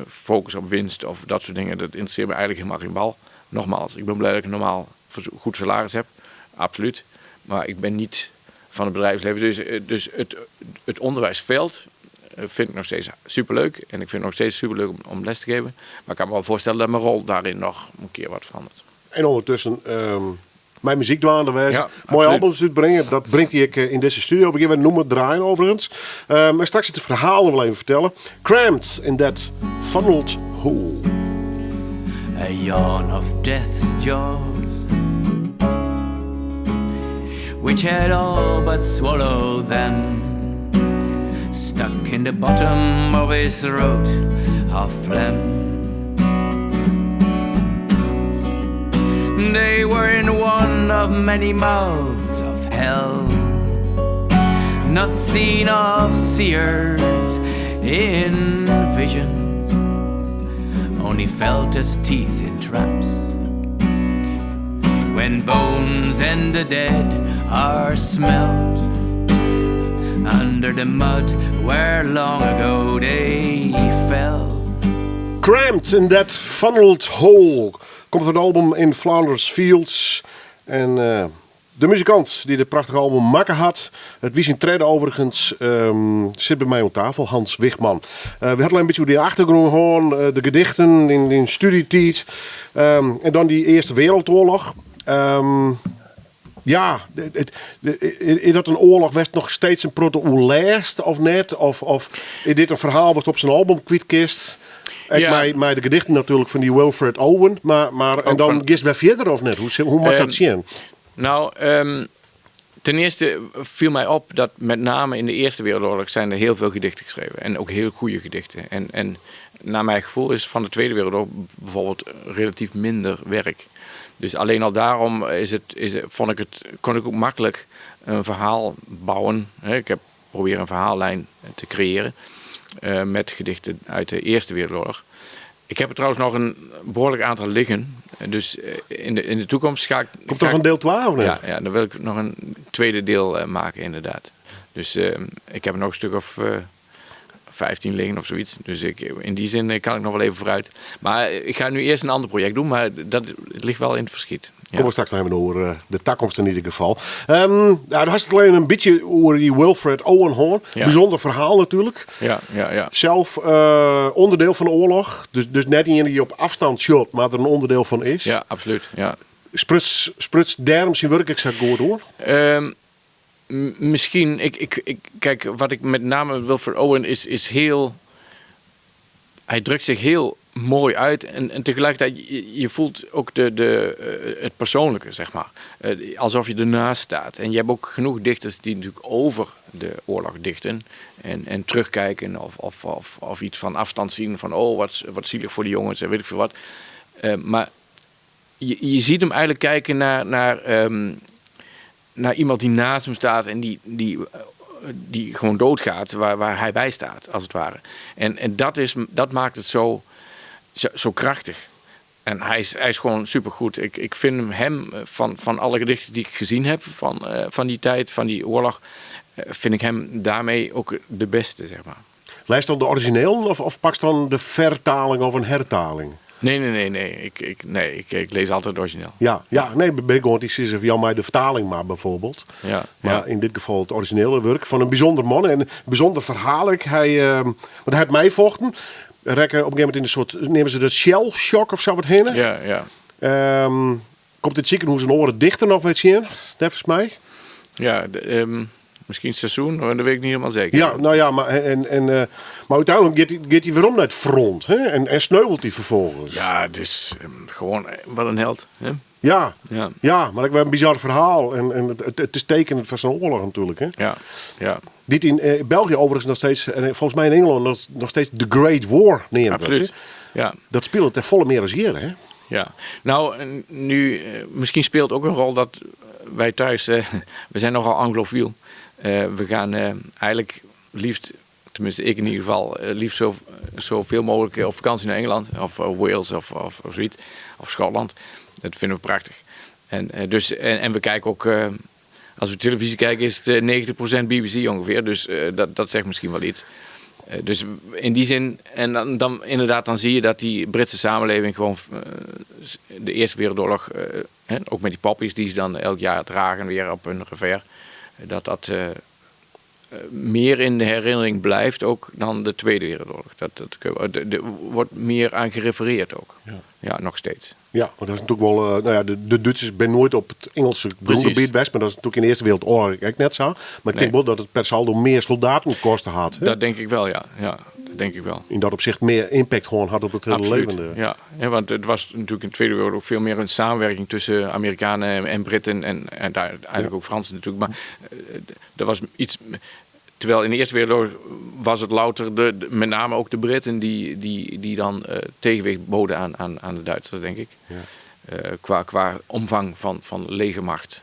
focus op winst of dat soort dingen. Dat interesseert me eigenlijk helemaal geen bal. Nogmaals, ik ben blij dat ik een normaal goed salaris heb. Absoluut. Maar ik ben niet van het bedrijfsleven. Dus het onderwijsveld vind ik nog steeds superleuk. En ik vind het nog steeds superleuk om les te geven. Maar ik kan me wel voorstellen dat mijn rol daarin nog een keer wat verandert. En ondertussen mijn muziekdwaande wijze. Ja, mooie albums uitbrengen. Dat brengt hij in deze studio. We gaan noemen draaien overigens. Maar straks het verhaal nog wel even vertellen. Cramped in that funneled hole. A yawn of death's jaws, which had all but swallowed them, stuck in the bottom of his throat, half phlegm. They were in one of many mouths of hell, not seen of seers in visions, only felt as teeth in traps. When bones and the dead are smelt under the mud where long ago they fell. Cramped in that funneled hole. Komt van het album In Flanders Fields. En de muzikant die dit prachtige album maken had. Het wie zijn treden overigens zit bij mij op tafel. Hans Wichman. We hadden een beetje hoe die achtergrond horen. De gedichten in studietijd. En dan die Eerste Wereldoorlog. Ja, is dat een oorlog was nog steeds een proto-oerlijst of net? Of is dit een verhaal wat op zijn album kwijtkist? Ja. Maar de gedichten natuurlijk van die Wilfred Owen. Maar en dan gist weer verder of net? Hoe mag dat zien? Nou, ten eerste viel mij op dat met name in de Eerste Wereldoorlog zijn er heel veel gedichten geschreven. En ook heel goede gedichten. En naar mijn gevoel is van de Tweede Wereldoorlog bijvoorbeeld relatief minder werk. Dus alleen al daarom kon ik ook makkelijk een verhaal bouwen. Ik heb proberen een verhaallijn te creëren met gedichten uit de Eerste Wereldoorlog. Ik heb er trouwens nog een behoorlijk aantal liggen. Dus in de toekomst ga ik... Komt er nog een deel 12 of niet? Ja, dan wil ik nog een tweede deel maken inderdaad. Dus ik heb er nog een stuk of 15 liggen of zoiets. Dus in die zin kan ik nog wel even vooruit. Maar ik ga nu eerst een ander project doen, maar het ligt wel in het verschiet. Ja. Komen we straks nog even over de toekomst in ieder geval. Nou, dan had het alleen een beetje over die Wilfred Owen. Ja. Bijzonder verhaal natuurlijk. Ja. Zelf onderdeel van de oorlog. Dus net iemand die op afstand shot, maar er een onderdeel van is. Ja, absoluut. Ja. Spruts daarom zijn werk ik zeg goed hoor. Misschien, kijk, wat ik met name Wilfred Owen is heel... Hij drukt zich heel mooi uit en tegelijkertijd je voelt ook het persoonlijke, zeg maar. Alsof je ernaast staat. En je hebt ook genoeg dichters die natuurlijk over de oorlog dichten en terugkijken of iets van afstand zien van wat zielig voor die jongens en weet ik veel wat. Maar je ziet hem eigenlijk kijken naar iemand die naast hem staat en die gewoon doodgaat waar hij bij staat, als het ware. En dat maakt het zo krachtig. En hij is gewoon supergoed. Ik vind hem van alle gedichten die ik gezien heb van die tijd, van die oorlog, vind ik hem daarmee ook de beste, zeg maar. Lees dan de origineel of pak dan de vertaling of een hertaling? Nee. Ik lees altijd het origineel. Ja, ben ik gewoon iets is jou mij de vertaling maar bijvoorbeeld. Ja, maar in dit geval het originele werk van een bijzonder man en een bijzonder verhaal. Want hij heeft mij vochten. Rekken op een gegeven moment in een soort, nemen ze dat shell shock of zo wat heen. Ja. Komt het ziekenhuis een oren dichter nog met zien? Volgens mij. Ja, misschien het seizoen, maar dat weet ik niet helemaal zeker. Ja, nou ja, maar uiteindelijk gaat hij weer om naar het front. Hè? En sneuvelt hij vervolgens. Ja, het is gewoon wat een held. Hè? Ja, maar ik heb een bizar verhaal. En het is tekenend van zo'n oorlog natuurlijk. Hè? Ja. Dit in België overigens nog steeds, en volgens mij in Engeland nog steeds The Great War neemt. Absoluut. Ja. Dat speelt ter volle meer als hier, hè? Ja, nou, nu misschien speelt ook een rol dat wij thuis, we zijn nogal anglofiel. We gaan eigenlijk liefst, tenminste ik in ieder geval, liefst zoveel mogelijk op vakantie naar Engeland of Wales of zoiets, of Schotland. Dat vinden we prachtig. En we kijken ook, als we televisie kijken is het 90% BBC ongeveer, dus dat zegt misschien wel iets. Dus in die zin, en dan inderdaad, dan zie je dat die Britse samenleving gewoon de Eerste Wereldoorlog, ook met die poppies die ze dan elk jaar dragen weer op hun revers, dat meer in de herinnering blijft ook dan de Tweede Wereldoorlog. Er wordt meer aan gerefereerd ook. Ja, nog steeds. Ja, maar dat is natuurlijk wel... de Duitsers zijn nooit op het Engelse grondgebied west, maar dat is natuurlijk in de Eerste Wereldoorlog ook net zo. Maar ik denk wel dat het per saldo meer soldatenkosten had. Hè? Dat denk ik wel, ja. Dat denk ik wel. In dat opzicht meer impact gewoon had op het hele levende. Ja, want het was natuurlijk in de Tweede Wereldoorlog veel meer een samenwerking tussen Amerikanen en Britten en daar eigenlijk ook Fransen natuurlijk. Maar er was iets... Terwijl in de Eerste Wereldoorlog was het louter, met name ook de Britten, die dan tegenwicht boden aan de Duitsers, denk ik. Ja. Qua omvang van legermacht.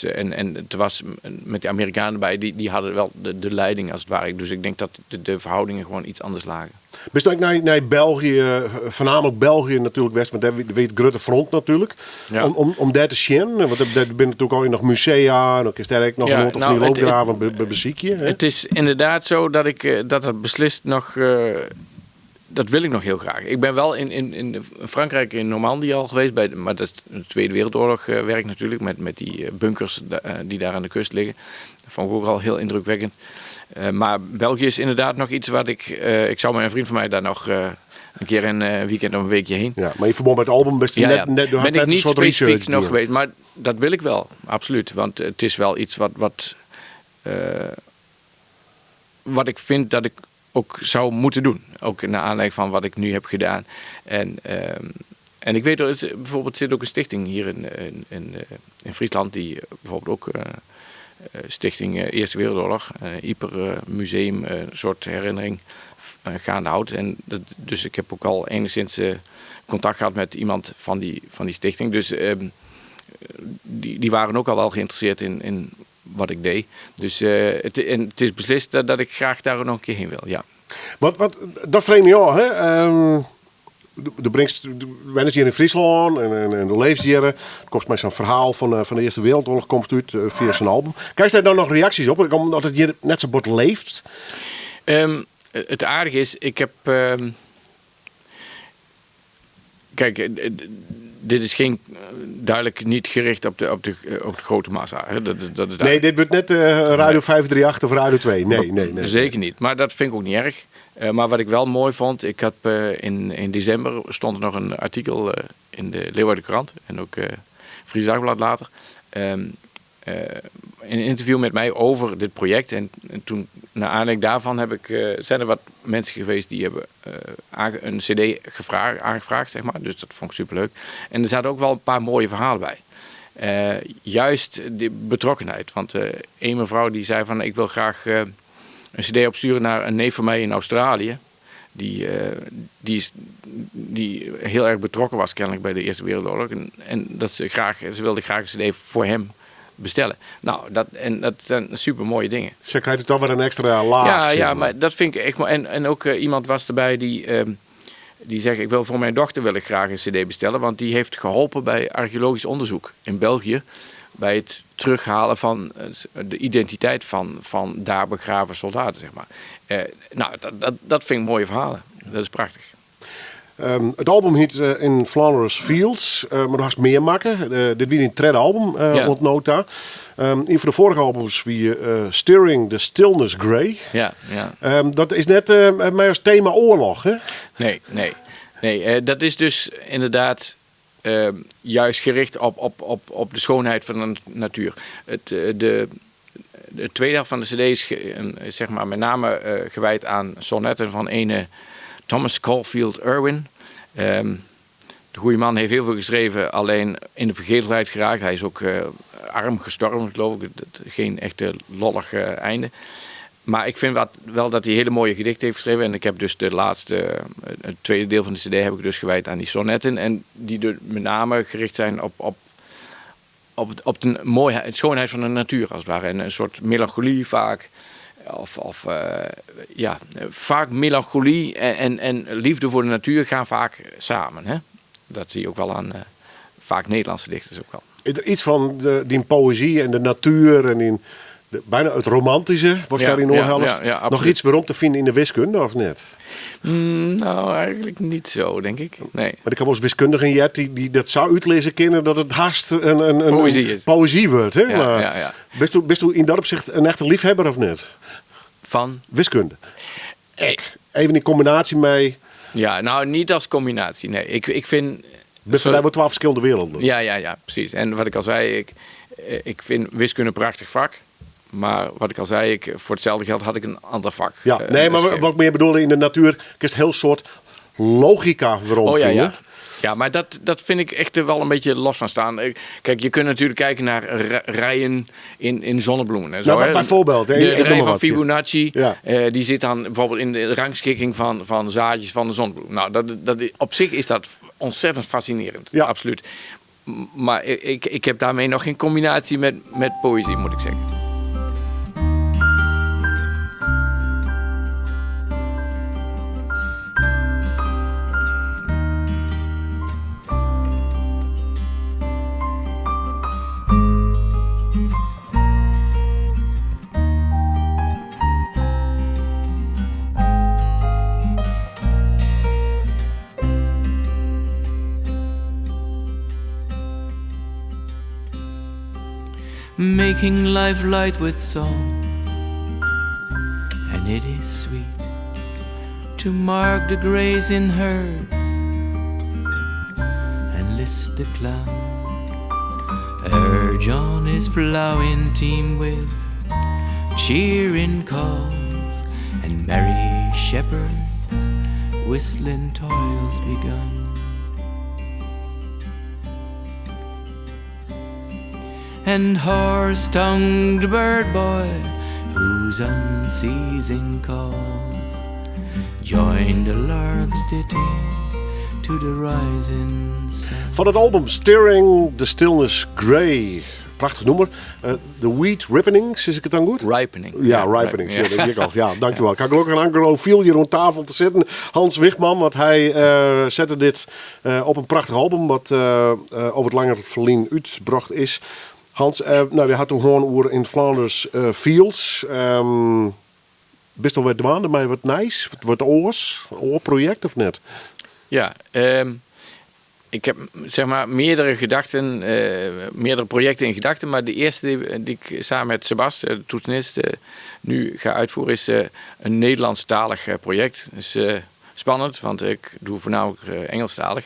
En het was met de Amerikanen erbij, die hadden wel de leiding als het ware. Dus ik denk dat de verhoudingen gewoon iets anders lagen. Best ook naar België, voornamelijk België natuurlijk west, want daar weet het grote front natuurlijk. Ja. Om daar te zien, want er ben natuurlijk al nog musea, en ook is daar nog een of die loopgraven beziek je. Het is inderdaad zo dat dat beslist nog. Dat wil ik nog heel graag. Ik ben wel in Frankrijk, in Normandië al geweest, maar dat is de Tweede Wereldoorlog werk natuurlijk, met die bunkers die daar aan de kust liggen. Dat vond ik ook al heel indrukwekkend. Maar België is inderdaad nog iets wat ik zou met een vriend van mij daar nog een keer een weekend of een weekje heen. Ja, maar in verband met het album ben ik niet specifiek nog geweest, maar dat wil ik wel, absoluut. Want het is wel iets wat ik vind dat ik ook zou moeten doen. Ook naar aanleiding van wat ik nu heb gedaan. En ik weet dat bijvoorbeeld zit ook een stichting hier in Friesland die bijvoorbeeld ook stichting Eerste Wereldoorlog, Hyper Museum, een soort herinnering gaande houdt. Dus ik heb ook al enigszins contact gehad met iemand van die stichting. Dus die waren ook al wel geïnteresseerd in wat ik deed. Dus het is beslist dat ik graag daar nog een keer heen wil, ja. Dat vreemd je al, hè? Wij zijn hier in Friesland en de leefjaren. Er komt mij zo'n verhaal van de Eerste Wereldoorlog komt uit via zijn album. Krijg je daar dan nog reacties op? Omdat het hier net zo bord leeft? Het aardige is, ik heb... kijk, dit is geen duidelijk niet gericht op de grote massa. Hè? Dat is Nee, dit wordt net Radio 538 of Radio 2. Nee. Zeker niet, maar dat vind ik ook niet erg. Maar wat ik wel mooi vond, ik had in december stond er nog een artikel in de Leeuwarden Krant en ook Fries Dagblad later. Een interview met mij over dit project. En toen, naar aanleiding daarvan, zijn er wat mensen geweest die hebben een cd aangevraagd, zeg maar. Dus dat vond ik superleuk. En er zaten ook wel een paar mooie verhalen bij. Juist de betrokkenheid. Want een mevrouw die zei van, ik wil graag een cd opsturen naar een neef van mij in Australië. Die heel erg betrokken was kennelijk bij de Eerste Wereldoorlog. En dat ze wilde graag een cd voor hem bestellen. Nou, dat zijn super mooie dingen. Ze krijgt het toch weer een extra laag. Ja, maar dat vind ik echt mooi. En ook iemand was erbij die zegt, ik wil voor mijn dochter wil ik graag een cd bestellen, want die heeft geholpen bij archeologisch onderzoek in België. Bij het terughalen van de identiteit van daar begraven soldaten, zeg maar. Dat vind ik mooie verhalen. Dat is prachtig. Het album heet In Flanders Fields, maar er was meer maken. Dit weer een tweede album, ontnota. Een van de vorige albums wie Steering the Stillness Grey. Ja. Dat is net mij als thema oorlog, hè? Nee. Dat is dus inderdaad juist gericht op de schoonheid van de natuur. De tweede helft van de cd is zeg maar met name gewijd aan sonnetten van ene Thomas Caulfield Irwin. De goede man heeft heel veel geschreven, alleen in de vergetelheid geraakt. Hij is ook arm gestorven, geloof ik. Geen echte lollig einde. Maar ik vind wel dat hij hele mooie gedichten heeft geschreven. En ik heb dus het tweede deel van de cd heb ik dus gewijd aan die sonnetten. En die met name gericht zijn op de mooiheid, de schoonheid van de natuur als het ware. En een soort melancholie vaak. Vaak melancholie en liefde voor de natuur gaan vaak samen. Hè? Dat zie je ook wel aan vaak Nederlandse dichters ook wel. Iets van die poëzie en de natuur en bijna het romantische wordt daarin Noord-Helst. Nog iets waarom te vinden in de wiskunde of net? Nou, eigenlijk niet zo, denk ik. Nee. Maar ik heb als wiskundige in Jet die dat zou uitlezen kennen dat het haast een poëzie wordt. Hè? Ja. Bist u in dat opzicht een echte liefhebber of net? Van? Wiskunde. Even in combinatie mee. Ja, nou niet als combinatie. Nee, ik vind. Best wel 12 verschillende werelden. Ja, precies. En wat ik al zei, ik vind wiskunde een prachtig vak. Maar wat ik al zei, voor hetzelfde geld had ik een ander vak. Ja, maar wat ik meer bedoelde in de natuur, is het heel soort logica waarom vinden. Ja, maar dat vind ik echt wel een beetje los van staan. Kijk, je kunt natuurlijk kijken naar rijen in zonnebloemen. En zo, nou, bijvoorbeeld. De rij van Fibonacci, die zit dan bijvoorbeeld in de rangschikking van zaadjes van de zonnebloem. Nou, op zich is dat ontzettend fascinerend. Ja. Absoluut. Maar ik heb daarmee nog geen combinatie met poëzie, moet ik zeggen. Making life light with song, and it is sweet to mark the graze in herds and list the cloud. Urge on his ploughing team with cheering calls, and merry shepherds whistling toils begun. And hoarse-tongued bird boy, whose unceasing calls join the lark's ditty to the rising sun. Van het album Steering the Stillness Grey. Prachtig nummer. The Wheat Ripening, is ik het dan goed? Ripening. Ja, Ripening. Ja, denk ik al. Ja, dankjewel. Ik had gelukkig een anglofiel hier rond tafel te zitten. Hans Wichman, want hij zette dit op een prachtig album wat over het langer verlien uitgebracht is. Hans, die had toen gewoon over In Flanders Fields. best wel wat dwaande, maar wat nice, wat oorproject of net? Ja, ik heb zeg maar meerdere projecten in gedachten. Maar de eerste die ik samen met Sebas, de toetsenist, nu ga uitvoeren is een Nederlandstalig project. Dat is spannend, want ik doe voornamelijk Engelstalig.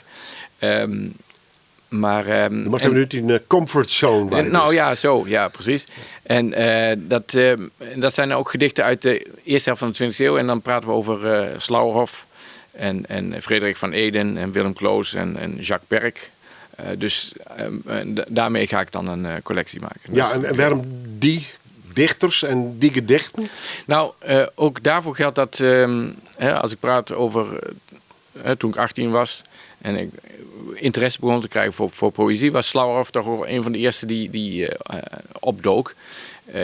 Maar je mag hebben nu in comfortzone bij. Nou ja, zo. Ja, precies. En dat zijn ook gedichten uit de eerste helft van de 20e eeuw. En dan praten we over Slauerhoff en Frederik van Eeden en Willem Kloos en Jacques Perk. Dus daarmee ga ik dan een collectie maken. Ja, en waarom die dichters en die gedichten? Nou, ook daarvoor geldt dat als ik praat over toen ik 18 was en ik interesse begon te krijgen voor poëzie, was Slauerhoff toch een van de eerste die opdook.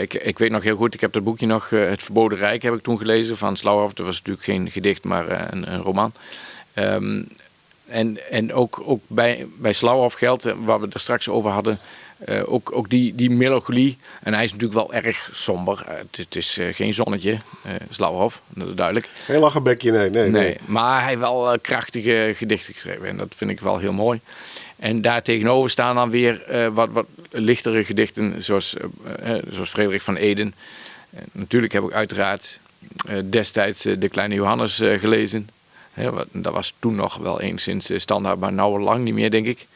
Ik weet nog heel goed, ik heb dat boekje nog, Het Verboden Rijk, heb ik toen gelezen van Slauerhoff. Dat was natuurlijk geen gedicht, maar een roman. En ook bij Slauerhoff geldt, waar we het er straks over hadden, ook die melancholie. En hij is natuurlijk wel erg somber. Het is geen zonnetje, Slauerhoff, dat is duidelijk. Geen lachenbekje, nee. Maar hij heeft wel krachtige gedichten geschreven. En dat vind ik wel heel mooi. En daar tegenover staan dan weer wat lichtere gedichten, zoals Frederik van Eeden. Natuurlijk heb ik uiteraard destijds De Kleine Johannes gelezen. Dat was toen nog wel enigszins standaard, maar nou al lang niet meer, denk ik.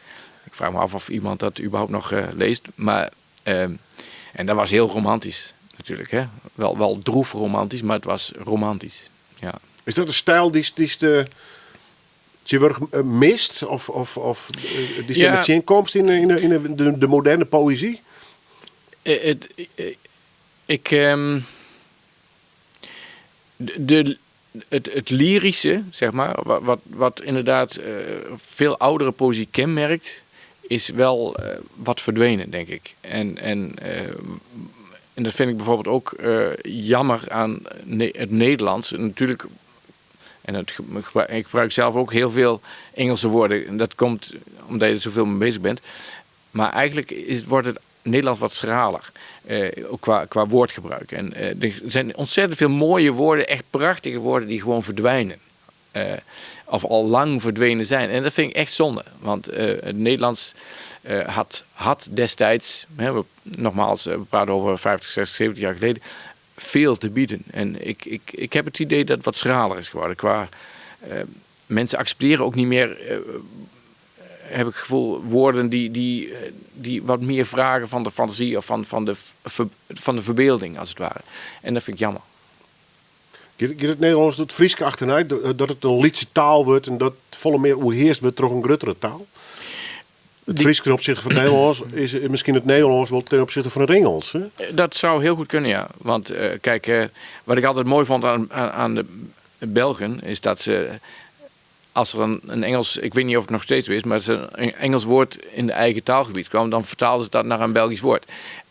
Ik vraag me af of iemand dat überhaupt nog leest. Maar, en dat was heel romantisch, natuurlijk. Hè? Wel droef romantisch, maar het was romantisch. Ja. Is dat een stijl die je mist? Of die stem met komst in de moderne poëzie? Het lyrische, zeg maar, wat inderdaad veel oudere poëzie kenmerkt, is wel wat verdwenen, denk ik. En dat vind ik bijvoorbeeld ook jammer aan het Nederlands. Natuurlijk, en ik gebruik zelf ook heel veel Engelse woorden. En dat komt omdat je er zoveel mee bezig bent. Maar eigenlijk wordt het Nederlands wat schraler. Ook qua woordgebruik. En er zijn ontzettend veel mooie woorden, echt prachtige woorden die gewoon verdwijnen. Of al lang verdwenen zijn. En dat vind ik echt zonde. Want het Nederlands had destijds, nogmaals, we praten over 50, 60, 70 jaar geleden, veel te bieden. En ik heb het idee dat het wat schraler is geworden. Mensen accepteren ook niet meer, heb ik het gevoel, woorden die wat meer vragen van de fantasie of van de verbeelding, als het ware. En dat vind ik jammer. Gaat het Nederlands het Frieske achteruit, dat het een liedse taal wordt en dat volle meer oerheerst wordt door een gruttere taal? Het Fries ten opzichte van het Nederlands is misschien het Nederlands wel ten opzichte van het Engels. Hè? Dat zou heel goed kunnen, ja. Want kijk, wat ik altijd mooi vond aan de Belgen is dat ze, als er een Engels, ik weet niet of het nog steeds zo is, maar als er een Engels woord in de eigen taalgebied kwam, dan vertaalden ze dat naar een Belgisch woord.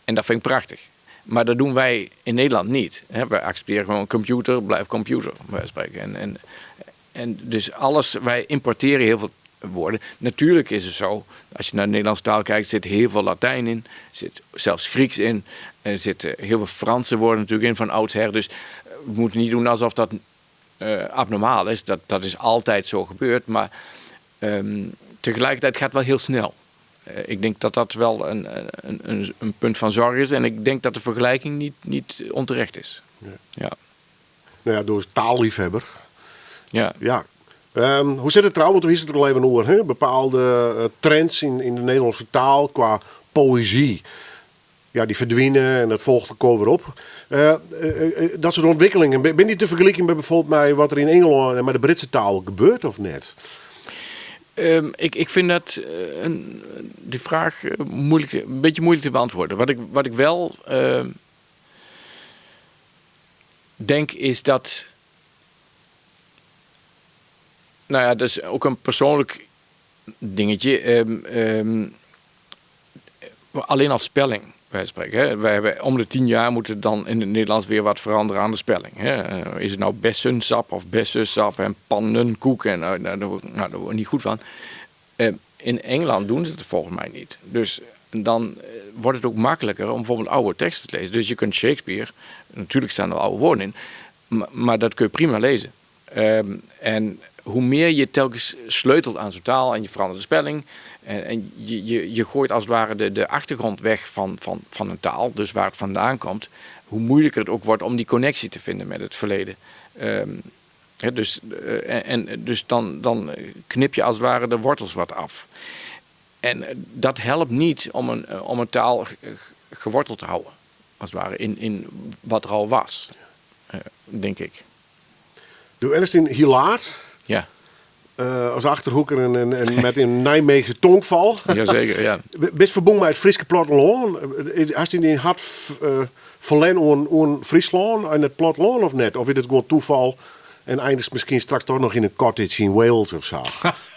En dat vind ik prachtig. Maar dat doen wij in Nederland niet. Wij accepteren gewoon computer, blijft computer, bij spreken. En dus wij importeren heel veel woorden. Natuurlijk is het zo, als je naar de Nederlandse taal kijkt, zit heel veel Latijn in, zit zelfs Grieks in, er zitten heel veel Franse woorden natuurlijk in van oudsher. Dus we moeten niet doen alsof dat abnormaal is. Dat is altijd zo gebeurd, maar tegelijkertijd gaat het wel heel snel. Ik denk dat dat wel een punt van zorg is en ik denk dat de vergelijking niet onterecht is. Ja. Nou ja, door taalliefhebber. Ja. Hoe zit het trouwens, want we zitten er al even over, hè? Bepaalde trends in de Nederlandse taal qua poëzie. Ja, die verdwijnen en dat volgt er weer op. Dat soort ontwikkelingen, ben die te vergelijken met bijvoorbeeld met wat er in Engeland en met de Britse taal gebeurt of net? Ik vind dat die vraag een beetje moeilijk te beantwoorden. Wat ik wel denk is dat, nou ja, dat is ook een persoonlijk dingetje. Alleen als spelling, wij spreken. Hè. Wij hebben om de 10 jaar moeten dan in het Nederlands weer wat veranderen aan de spelling. Hè. Is het nou bessensap of bessussap en pannenkoek? En daar worden we niet goed van. In Engeland doen ze het volgens mij niet. Dus dan wordt het ook makkelijker om bijvoorbeeld oude teksten te lezen. Dus je kunt Shakespeare, natuurlijk staan er oude woorden in, Maar dat kun je prima lezen. En hoe meer je telkens sleutelt aan zo'n taal en je verandert de spelling. En je gooit als het ware de achtergrond weg van een taal. Dus waar het vandaan komt. Hoe moeilijker het ook wordt om die connectie te vinden met het verleden. Dus dan knip je als het ware de wortels wat af. En dat helpt niet om een taal geworteld te houden. Als het ware in wat er al was. Denk ik. Doe Ernst in Hilaard. Ja. Als Achterhoeker en met een Nijmeegse tongval. Jazeker, ja. Best verbonden met het Friese platteland. Had je in hart verlenen aan Friesland en het platteland of net? Of is het gewoon toeval en eindigt misschien straks toch nog in een cottage in Wales of zo?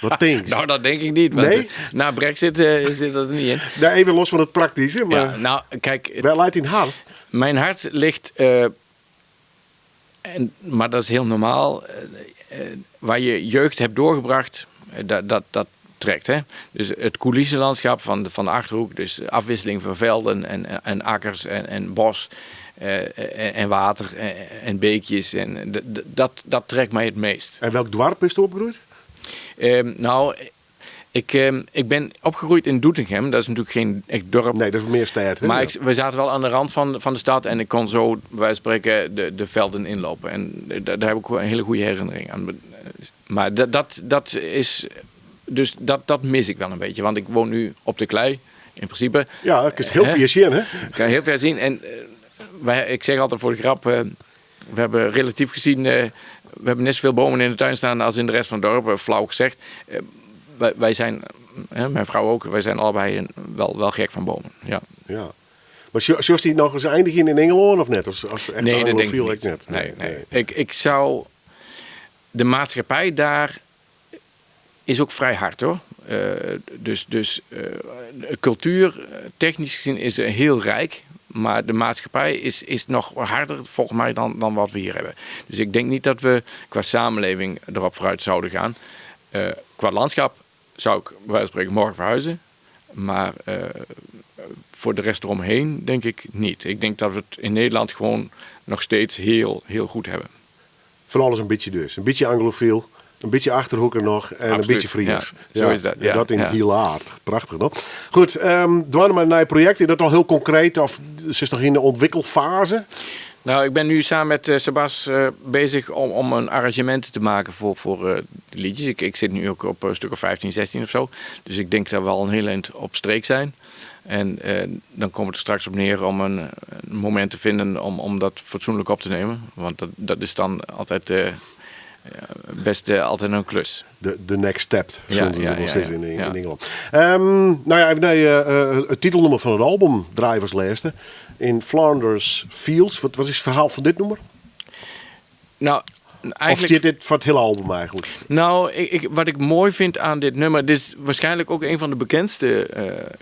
Wat denk je? Nou, dat denk ik niet. Want Nee? na Brexit zit dat er niet in. Nou, even los van het praktische, maar Ja, nou, kijk, wel leidt in hart. mijn hart ligt... maar dat is heel normaal. Waar je jeugd hebt doorgebracht, dat trekt. Hè? Dus het coulissenlandschap van de Achterhoek. Dus de afwisseling van velden en akkers en bos en water en beekjes. En dat trekt mij het meest. En welk dorp is er opgegroeid? Ik ben opgegroeid in Doetinchem. Dat is natuurlijk geen echt dorp. Nee, dat is meer stad. Hè? Maar we zaten wel aan de rand van de stad. En ik kon zo, bij wijze van spreken, de velden inlopen. En daar heb ik een hele goede herinnering aan. Maar dat is... Dus dat mis ik wel een beetje. Want ik woon nu op de klei, in principe. Ja, ik kan het heel ver zien, hè? Ik kan heel ver zien. En ik zeg altijd voor de grap... we hebben relatief gezien... we hebben net zoveel bomen in de tuin staan als in de rest van het dorp. Flauw gezegd. Wij zijn... mijn vrouw ook. Wij zijn allebei wel gek van bomen. Ja. Ja. Maar zoals die nog eens eindigen in Engeland of net? Als echt Nee, dat denk ik Anglofiel niet. net? Nee. Ik zou... De maatschappij daar is ook vrij hard, hoor. Cultuur, technisch gezien, is heel rijk. Maar de maatschappij is nog harder, volgens mij, dan wat we hier hebben. Dus ik denk niet dat we qua samenleving erop vooruit zouden gaan. Qua landschap zou ik, bij wijze van spreken, morgen verhuizen. Maar voor de rest eromheen denk ik niet. Ik denk dat we het in Nederland gewoon nog steeds heel, heel goed hebben. Van alles een beetje dus. Een beetje Anglofiel, een beetje Achterhoeker nog en Absoluut, een beetje Fries. ja. Zo is dat, ja. Dat in Ja. Hilaard. Prachtig, nog. Goed, dwaan maar naar je project. Is dat al heel concreet of is het nog in de ontwikkelfase? Nou, ik ben nu samen met Sebas bezig om een arrangement te maken voor de liedjes. Ik zit nu ook op een stuk of 15, 16 of zo. Dus ik denk dat we al een heel eind op streek zijn. En dan komt het er straks op neer om een moment te vinden om dat fatsoenlijk op te nemen. Want dat is dan altijd best altijd een klus. De next step, zoals ze wel zeggen in Engeland. Nou ja, even naar het titelnummer van het album, Driverslijsten. In Flanders Fields. Wat is het verhaal van dit nummer? Nou, Of eigenlijk... zit dit van het hele album eigenlijk? Nou, wat ik mooi vind aan dit nummer... Dit is waarschijnlijk ook een van de bekendste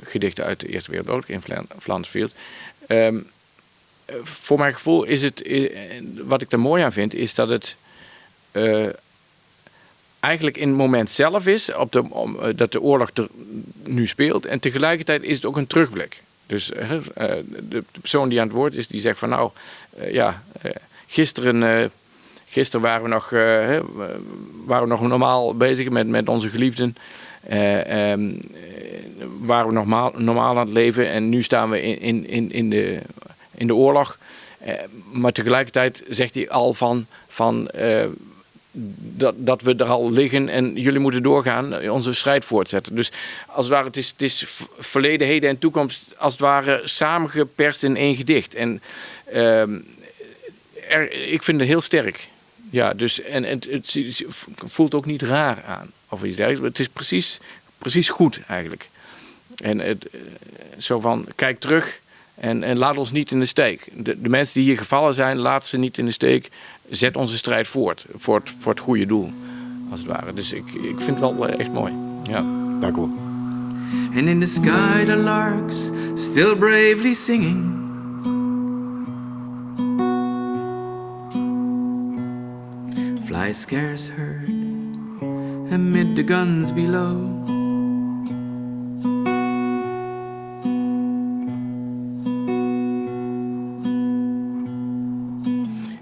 gedichten uit de Eerste Wereldoorlog in Flanders Fields. Voor mijn gevoel is het... Wat ik er mooi aan vind, is dat het... eigenlijk in het moment zelf is... dat de oorlog er nu speelt. En tegelijkertijd is het ook een terugblik. Dus de persoon die aan het woord is, die zegt van... Nou, gisteren waren we nog normaal bezig met onze geliefden. Waren we nog normaal aan het leven. En nu staan we in de oorlog. Maar tegelijkertijd zegt hij al dat we er al liggen en jullie moeten doorgaan, onze strijd voortzetten. Dus als het ware, het is verleden, heden en toekomst als het ware samengeperst in één gedicht. En ik vind het heel sterk. Ja, dus en het voelt ook niet raar aan of iets dergelijks. Het is precies goed eigenlijk. En zo van kijk terug en laat ons niet in de steek. De mensen die hier gevallen zijn, laat ze niet in de steek. Zet onze strijd voort voor het goede doel, als het ware. Dus ik vind het wel echt mooi. Ja. Dank u wel. And in the sky the larks still bravely singing. Fly scarce heard amid the guns below.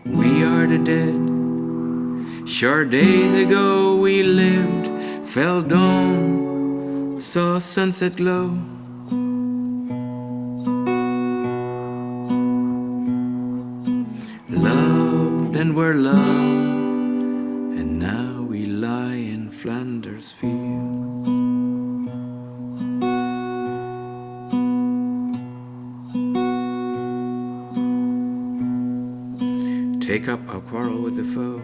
We are the dead. Sure days ago we lived, fell dawn, saw sunset glow. Loved and were loved, and now we lie in Flanders fields. Take up our quarrel with the foe.